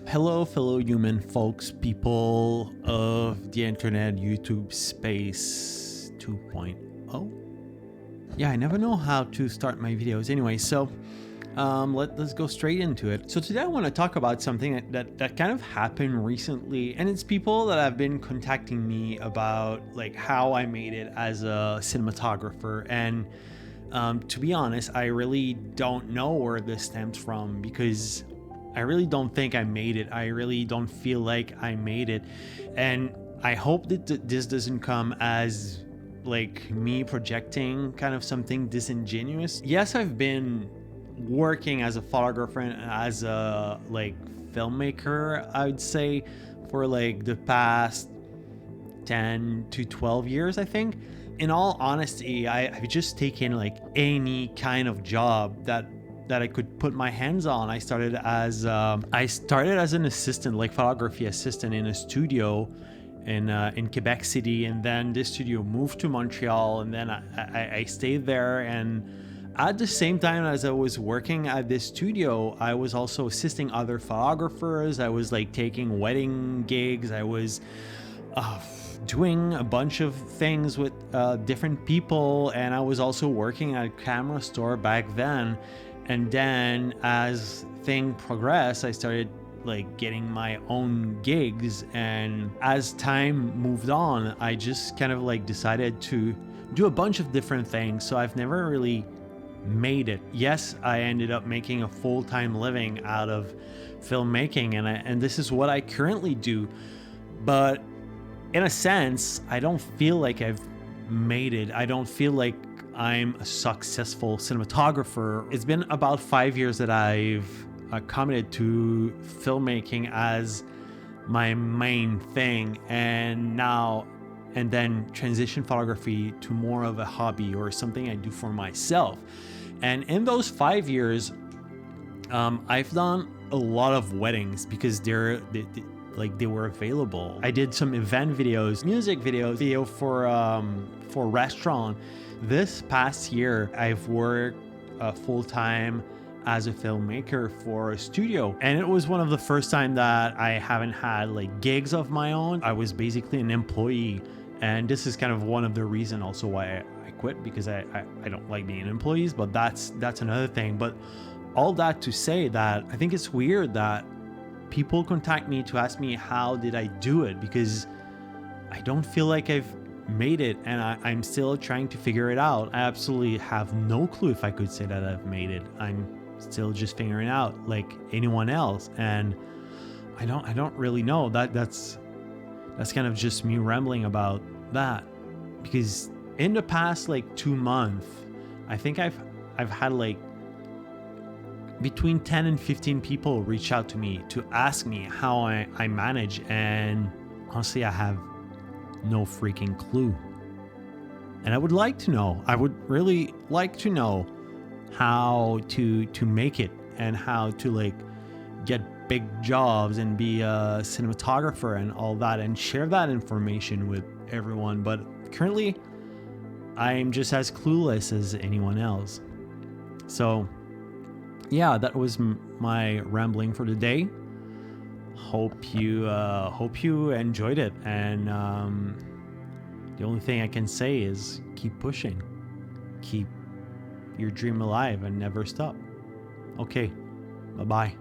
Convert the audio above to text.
Hello, fellow human folks, people of the internet, YouTube space 2.0. Yeah, I never know how to start my videos. Anyway, so let's go straight into it. So today I want to talk about something that kind of happened recently, and it's people that have been contacting me about like how I made it as a cinematographer. And to be honest, I really don't know where this stems from, because I really don't think I made it. I really don't feel like I made it. And I hope that this doesn't come as like me projecting kind of something disingenuous. Yes, I've been working as a photographer and as a like filmmaker, I would say, for like the past 10 to 12 years, I think. In all honesty, I've just taken like any kind of job that I could put my hands on. I started as an assistant, like photography assistant in a studio in Quebec City, and then this studio moved to Montreal, and then I stayed there. And at the same time as I was working at this studio, I was also assisting other photographers. I was like taking wedding gigs. I was doing a bunch of things with different people, and I was also working at a camera store back then. And then as things progressed, I started like getting my own gigs, and as time moved on, I just kind of like decided to do a bunch of different things. So I've never really made it. Yes, I ended up making a full-time living out of filmmaking, and this is what I currently do. But in a sense, I don't feel like I've made it. I don't feel like I'm a successful cinematographer. It's been about 5 years that I've committed to filmmaking as my main thing, and then transition photography to more of a hobby or something I do for myself. And in those 5 years, I've done a lot of weddings because they were available. I did some event videos, music videos, video for restaurant. This past year, I've worked full-time as a filmmaker for a studio, and it was one of the first time that I haven't had like gigs of my own. I was basically an employee, and this is kind of one of the reasons also why I quit, because I don't like being employees, but that's another thing. But all that to say that I think it's weird that people contact me to ask me how did I do it, because I don't feel like I've made it, and I'm still trying to figure it out. I absolutely have no clue if I could say that I've made it. I'm still just figuring out like anyone else, and I don't really know. That's kind of just me rambling about that, because in the past like 2 months, I think I've had like between 10 and 15 people reach out to me to ask me how I manage, and honestly, I have no freaking clue. And I would like to know. I would really like to know how to make it, and how to like get big jobs and be a cinematographer and all that, and share that information with everyone. But currently, I'm just as clueless as anyone else. So yeah, that was my rambling for the day. Hope you enjoyed it, and the only thing I can say is keep pushing, keep your dream alive, and never stop. Okay, bye-bye.